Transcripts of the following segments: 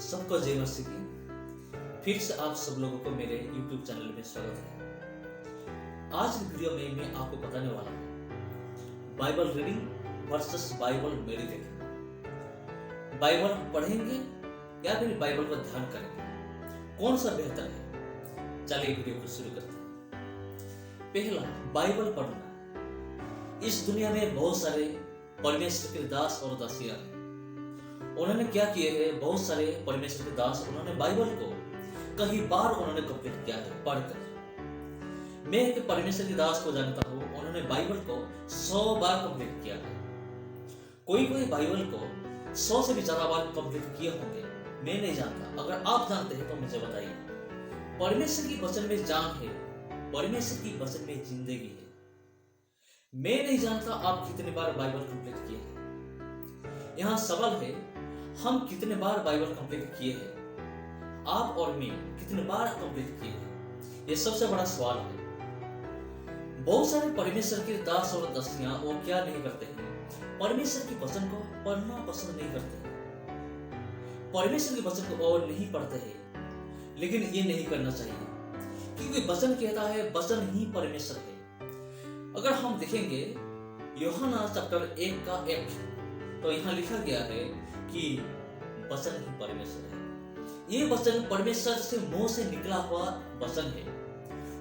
सबको जय मसीह की। फिर से आप सब लोगों को मेरे YouTube चैनल में स्वागत है। आज की वीडियो में मैं आपको बताने वाला हूँ Bible reading versus Bible meditation. Bible पढ़ेंगे या फिर बाइबल को ध्यान करेंगे, कौन सा बेहतर है? चलिए वीडियो को शुरू करते हैं। पहला, बाइबल पढ़ना। इस दुनिया में बहुत सारे परमेश्वर के दास और दासियां हैं। उन्होंने क्या किए हैं? बहुत सारे परमेश्वर के दास उन्होंने बाइबल को कई बार उन्होंने कंप्लीट किया है पढ़कर। मैं एक परमेश्वर के दास को जानता हूँ, उन्होंने बाइबल को 100 बार कंप्लीट किया है। कोई बाइबल को 100 से भी ज्यादा बार कंप्लीट किए होंगे, मैं नहीं जानता। अगर आप जानते हैं तो मुझे बताइए। परमेश्वर की वचन में जान है, परमेश्वर की वचन में जिंदगी है। मैं नहीं जानता आप कितने बार बाइबल कंप्लीट किए हैं। यहाँ सवाल है, हम कितने बार बाइबल कंप्लीट किए हैं? आप और मैं कितने बार कंप्लीट किए हैं? ये सबसे बड़ा सवाल है। बहुत सारे परमेश्वर के दास और दासियां वो क्या नहीं करते हैं? परमेश्वर की वचन को पढ़ना पसंद नहीं करते हैं। परमेश्वर के वचन को और नहीं पढ़ते हैं, लेकिन ये नहीं करना चाहिए, क्योंकि वचन कहता है वचन ही परमेश्वर है। अगर हम देखेंगे यूहन्ना चैप्टर 1 का 1, तो यहाँ लिखा गया है कि वचन ही परमेश्वर है। ये वचन परमेश्वर से मुंह से निकला हुआ वचन है,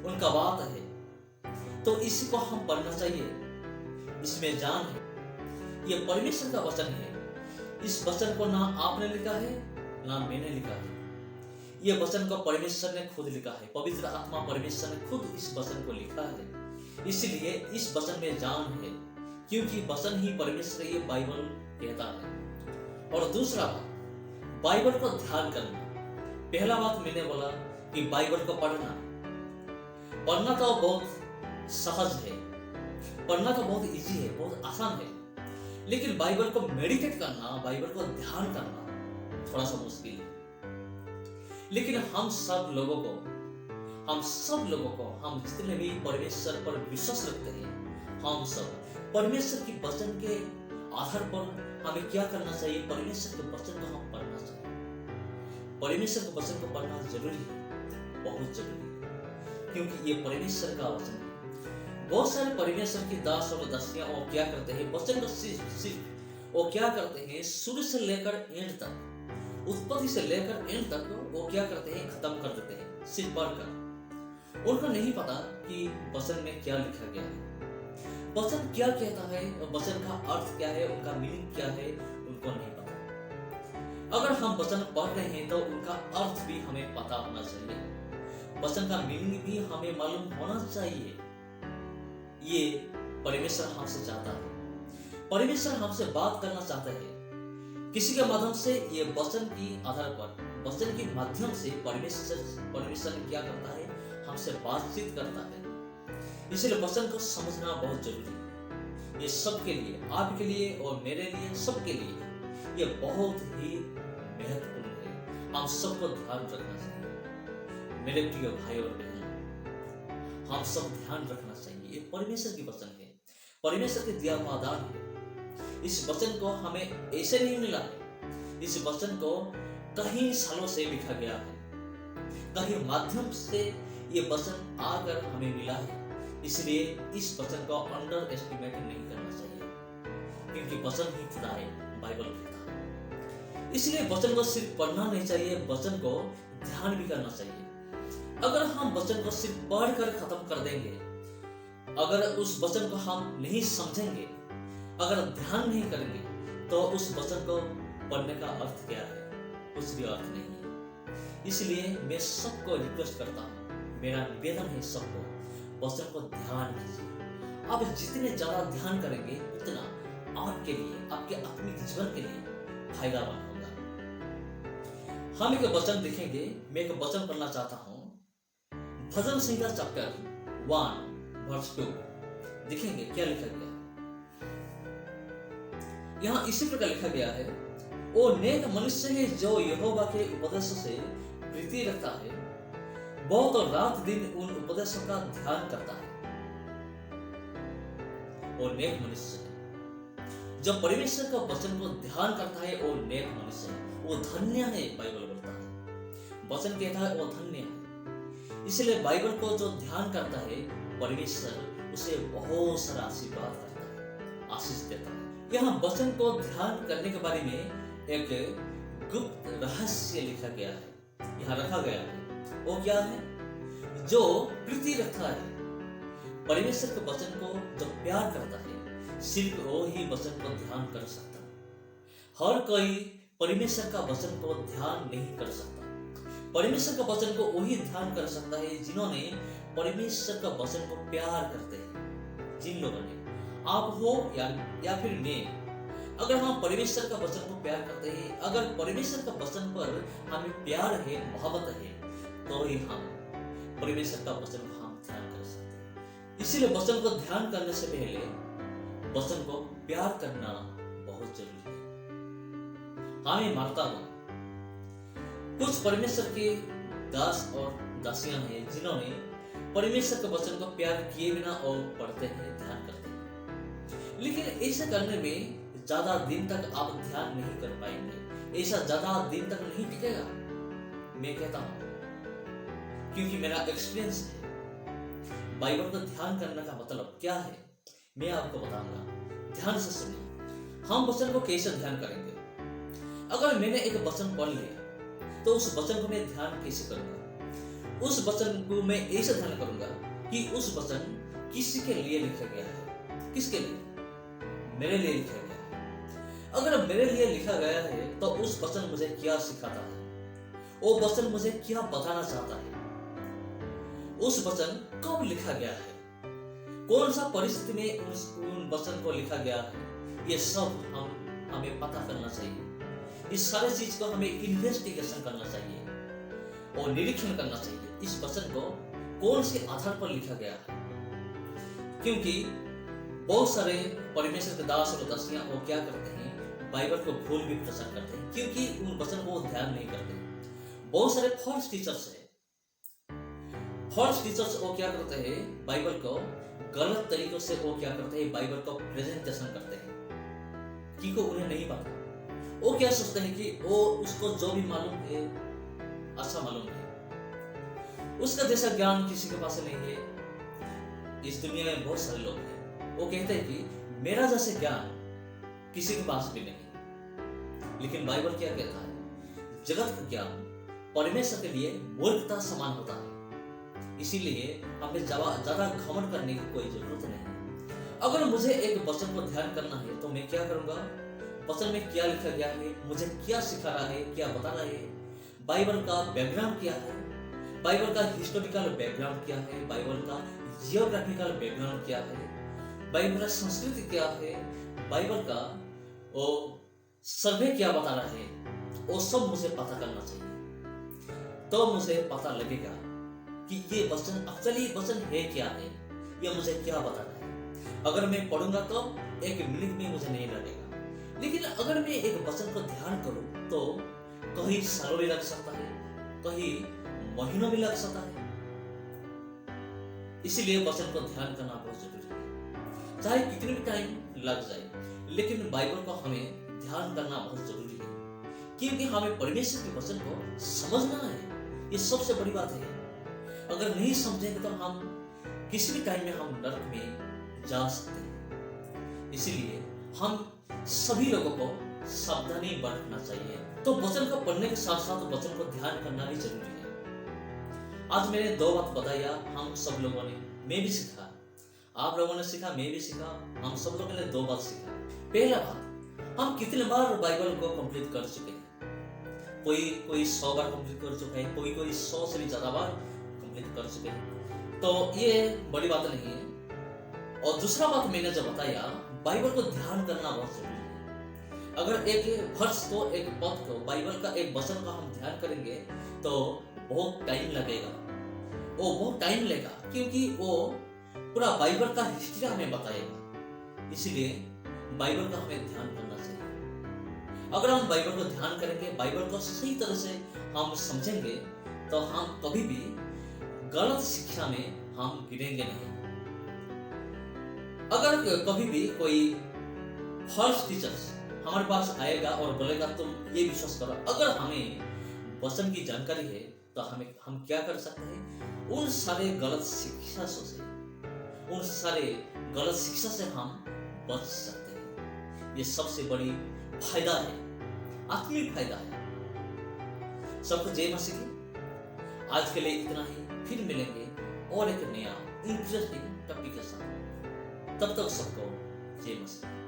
उनका बात है, तो इसी को हम पढ़ना चाहिए। इसमें जान है, ये परमेश्वर का वचन है। इस वचन को ना आपने लिखा है ना मैंने लिखा है, ये वचन को परमेश्वर ने खुद लिखा है। पवित्र आत्मा परमेश्वर ने खुद इस वचन को लिखा है, इसलिए इस वचन में जान है, क्योंकि वचन ही परमेश्वर ये बाइबल कहता है। और दूसरा बात, बाइबल को ध्यान करना। पहला बात मैंने बोला कि बाइबल को पढ़ना तो बहुत सहज है, पढ़ना तो बहुत इजी है, बहुत आसान है, लेकिन बाइबल को मेडिटेट करना, बाइबल को ध्यान करना थोड़ा सा मुश्किल है। लेकिन हम सब लोगों को हम जितने भी परमेश्वर पर विश्वास रखते हैं, हम सब परमेश्वर की वचन के आधार पर हमें क्या करना चाहिए? परमेश्वर के वचन को हम पढ़ना चाहिए। परमेश्वर के वचन को पढ़ना जरूरी है, बहुत जरूरी है, क्योंकि ये परमेश्वर का वचन है। बहुत सारे परमेश्वर के दास और दासियां वो क्या करते हैं? वचन को सिर्फ वो क्या करते हैं, शुरू से लेकर एंड तक, उत्पत्ति से लेकर एंड तक वो क्या करते हैं? खत्म कर देते हैं सिर्फ पढ़कर। उनको नहीं पता कि वचन में क्या लिखा गया है, वचन क्या कहता है, वचन का अर्थ क्या है, उनका मीनिंग क्या है, उनको नहीं पता। अगर हम वचन पढ़ रहे हैं तो उनका अर्थ भी हमें पता होना चाहिए, वचन का मीनिंग भी हमें मालूम होना चाहिए। ये परमेश्वर हमसे चाहता है। परमेश्वर हमसे बात करना चाहता है किसी के माध्यम से। ये वचन की आधार पर, वचन के माध्यम से परमेश्वर क्या करता है? हमसे बातचीत करता है। इसलिए वचन को समझना बहुत जरूरी है। ये सबके लिए, आपके लिए और मेरे लिए, सबके लिए ये बहुत ही महत्वपूर्ण है। हम सबको ध्यान रखना चाहिए। मेरे प्रिय भाई और बहन, हम सब ध्यान रखना चाहिए। ये परमेश्वर की वचन है, परमेश्वर के दिया हुआ दान है। इस वचन को हमें ऐसे नहीं मिला है, इस वचन को कई सालों से लिखा गया है, कहीं माध्यम से ये वचन आकर हमें मिला है। इसलिए इस वचन को अंडर एस्टिमेट नहीं करना चाहिए, क्योंकि वचन ही खुदा है, बाइबल कहता है। इसलिए वचन को सिर्फ पढ़ना नहीं चाहिए, वचन को ध्यान भी करना चाहिए। अगर हम वचन को सिर्फ पढ़कर खत्म कर देंगे, अगर उस वचन को हम नहीं समझेंगे, अगर ध्यान नहीं करेंगे, तो उस वचन को पढ़ने का अर्थ क्या है? कुछ भी अर्थ नहीं है। इसलिए मैं सबको रिक्वेस्ट करता हूँ, मेरा निवेदन है सबको, वचन को ध्यान कीजिए। आप जितने ज्यादा ध्यान करेंगे, उतना आपके लिए, आपके आत्मिक जीवन के लिए फायदामंद होगा। हम एक वचन देखेंगे, मैं एक वचन पढ़ना चाहता हूं। भजन संहिता चैप्टर 1 वर्स 2 देखेंगे क्या लिखा गया है। यहाँ इसी प्रकार लिखा गया है, ओ नेक मनुष्य है जो यहोवा के उपदेश से प्रीति रखता है, बहुत और रात दिन उन उपदेशों का ध्यान करता है। और नेक मनुष्य है जो परमेश्वर का वचन को ध्यान करता है, और नेक मनुष्य है, वो धन्य है, बाइबल बोलता है। वचन कहता है वो धन्य है। इसलिए बाइबल को जो ध्यान करता है, परमेश्वर उसे बहुत सारा आशीर्वाद करता है, आशीष देता है। यहाँ वचन को ध्यान करने के बारे में एक गुप्त रहस्य लिखा गया है, यहाँ रखा गया है। वो क्या है? जो प्रीति रखता है परमेश्वर के वचन को, जो प्यार करता है, सिर्फ वो ही वचन को ध्यान कर सकता है। हर कोई परमेश्वर का वचन को ध्यान नहीं कर सकता। परमेश्वर का वचन को वही ध्यान कर सकता है जिन्होंने परमेश्वर का वचन को प्यार करते हैं। जिन लोगों ने, आप हो या फिर मैं, अगर हम परमेश्वर का वचन को प्यार करते हैं, अगर परमेश्वर का वचन पर हमें प्यार है, मोहब्बत है, तो ही हम परमेश्वर का वचन को हम ध्यान कर सकते हैं। इसीलिए वचन को ध्यान करने से पहले वचन को प्यार करना बहुत जरूरी है। हाँ, मैं मानता हूं कुछ परमेश्वर के दास और दासियां हैं जिन्होंने परमेश्वर के वचन को प्यार किए बिना और पढ़ते हैं, ध्यान करते हैं, लेकिन ऐसा करने में ज्यादा दिन तक आप ध्यान नहीं कर पाएंगे, ऐसा ज्यादा दिन तक नहीं टिकेगा। मैं कहता हूं क्योंकि मेरा एक्सपीरियंस है। बाइबल को ध्यान करने का मतलब क्या है मैं आपको बताऊंगा, ध्यान से सुनिए। हम वचन को कैसे ध्यान करेंगे? अगर मैंने एक वचन पढ़ लिया तो उस वचन को मैं ध्यान कैसे करूंगा? उस वचन को मैं ऐसे ध्यान करूंगा कि उस वचन किसी के लिए लिखा गया है। किसके लिए? मेरे लिए लिखा गया है। अगर मेरे लिए लिखा गया है तो उस वचन मुझे क्या सिखाता है, वो वचन मुझे क्या बताना चाहता है, उस वचन कब लिखा गया है, कौन सा परिस्थिति में उन वचन को लिखा गया है, ये सब हमें पता करना चाहिए। इस सारे चीज को हमें इन्वेस्टिगेशन करना चाहिए और निरीक्षण करना चाहिए। इस वचन को कौन से आधार पर लिखा गया है, क्योंकि बहुत सारे परमेश्वर के दास और दासियां वो क्या करते हैं, बाइबल को भूल भी प्रचार करते हैं क्योंकि उन वचन को ध्यान नहीं करते। बहुत सारे फॉल्स टीचर्स है। फॉल्स टीचर्स वो क्या करते हैं, बाइबल को गलत तरीकों से वो क्या करते हैं, बाइबल को प्रेजेंटेशन करते हैं क्योंकि उन्हें नहीं पता। वो क्या सोचते हैं कि वो उसको जो भी मालूम है अच्छा मालूम है, उसका जैसा ज्ञान किसी के पास नहीं है। इस दुनिया में बहुत सारे लोग हैं, वो कहते हैं कि मेरा जैसे ज्ञान किसी के पास भी नहीं। लेकिन बाइबल क्या कहता है, जगत का ज्ञान परमेश्वर के लिए मूर्खता समान होता है। इसीलिए हमें ज्यादा घमंड करने की कोई जरूरत नहीं। अगर मुझे एक वचन को ध्यान करना है तो मैं क्या करूंगा, वचन में क्या लिखा गया है, मुझे क्या सिखा रहा है, क्या बता रहा है, बाइबल का बैकग्राउंड क्या है, बाइबल का हिस्टोरिकल बैकग्राउंड क्या है, बाइबल का जियोग्राफिकल बैकग्राउंड क्या है, बाइबल का संस्कृति क्या है, बाइबल का वो सर्वे क्या बता रहा है, वो सब मुझे पता करना चाहिए। तो मुझे पता लगेगा कि ये वचन एक्चुअली वचन है क्या है, ये मुझे क्या बता रहा है। अगर मैं पढ़ूंगा तो एक मिनट में मुझे नहीं लगेगा, लेकिन अगर मैं एक वचन को ध्यान करूं तो कहीं सालों भी लग सकता है, कहीं महीनों भी लग सकता है। इसीलिए वचन को ध्यान करना बहुत जरूरी है, चाहे कितनी भी टाइम लग जाए, लेकिन बाइबल को हमें ध्यान करना बहुत जरूरी है क्योंकि हमें परमेश्वर के वचन को समझना है। ये सबसे बड़ी बात है। अगर नहीं समझेंगे तो हम किसी भी टाइम में हम नरक में जा सकते हैं। इसीलिए हम सभी लोगों को सावधानी बरतना चाहिए। तो वचन को पढ़ने के साथ साथ वचन को ध्यान करना भी जरूरी है। आज मैंने दो बात बताया, हम सब लोगों ने, मैं भी सीखा, आप लोगों ने सीखा, मैं भी सीखा, हम सब लोगों ने दो बात सीखा। पहला बात, हम कितने बार बाइबल को कंप्लीट कर चुके हैं? कोई 100 बार कंप्लीट कर चुका है, कोई 100 से भी ज्यादा बार कंप्लीट कर चुके हैं। तो ये बड़ी बात नहीं है। और दूसरा बात मैंने जो बताया, बाइबल को ध्यान करना बहुत जरूरी है। अगर एक वर्ष को, एक पद को, बाइबल का एक वचन का हम ध्यान करेंगे तो बहुत टाइम लगेगा, वो बहुत टाइम लेगा क्योंकि वो पूरा बाइबल का हिस्ट्री हमें बताएगा। इसलिए बाइबल का हमें ध्यान करना चाहिए। अगर हम बाइबल को ध्यान करेंगे, बाइबल को सही तरह से हम समझेंगे तो हम कभी भी गलत शिक्षा में हम गिरेंगे नहीं। अगर कभी भी कोई फॉल्स टीचर्स हमारे पास आएगा और बोलेगा तुम ये विश्वास करो। अगर हमें वचन की जानकारी है तो हम क्या कर सकते हैं? उन सारे गलत शिक्षा से, उन सारे गलत शिक्षा से हम बच सकते हैं। ये सबसे बड़ी फायदा है, आत्मिक फायदा है। सबको जय मसीह की। आज के लिए इतना ही, फिर मिलेंगे और एक नया इंटरेस्टिंग टॉपिक के साथ। तब तक सबको जय मसीह।